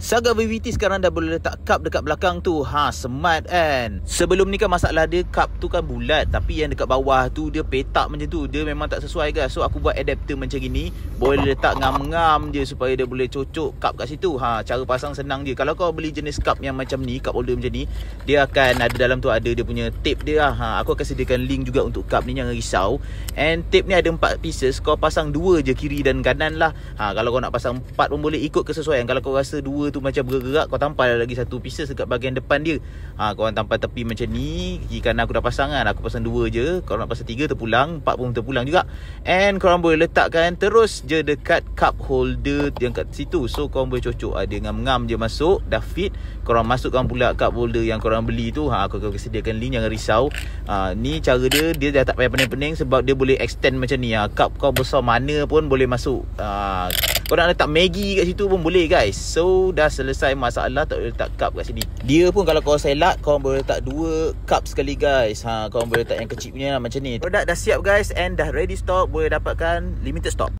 Saga VVT sekarang dah boleh letak cup dekat belakang tu. Smart kan. Sebelum ni kan masalah dia, cup tu kan bulat, tapi yang dekat bawah tu dia petak macam tu. Dia memang tak sesuai guys. So aku buat adapter macam gini, boleh letak ngam-ngam je supaya dia boleh cocok cup kat situ. Cara pasang senang je. Kalau kau beli jenis cup yang macam ni, cup holder macam ni, dia akan ada dalam tu, ada dia punya tape dia. Aku akan sediakan link juga untuk cup ni, jangan risau. And tape ni ada 4 pieces. Kau pasang 2 je kiri dan kanan lah. Kalau kau nak pasang 4 pun boleh, ikut kesesuaian. Kalau kau rasa 2 tu macam bergerak, kau tampal lagi 1 pieces dekat bahagian depan dia. Kau orang tampal tepi macam ni. Kiri kanan aku dah pasang kan. Aku pasang 2 je. Kalau nak pasang 3 terpulang, 4 pun terpulang juga. And korang boleh letakkan terus je dekat cup holder yang kat situ. So korang boleh cocok. Dia ngam-ngam je masuk, dah fit. Korang masukkan pula cup holder yang korang beli tu. Aku akan sediakan link, jangan risau. Ni cara dia dah tak payah pening-pening sebab dia boleh extend macam ni. Cup kau besar mana pun boleh masuk. Kau nak letak Maggi kat situ pun boleh guys. So dah selesai masalah, tak boleh letak cup kat sini. Dia pun kalau kau selak, kau boleh letak 2 cup sekali guys. Kau boleh letak yang kecil punya macam ni. Produk dah siap guys and dah ready stock. Boleh dapatkan limited stock.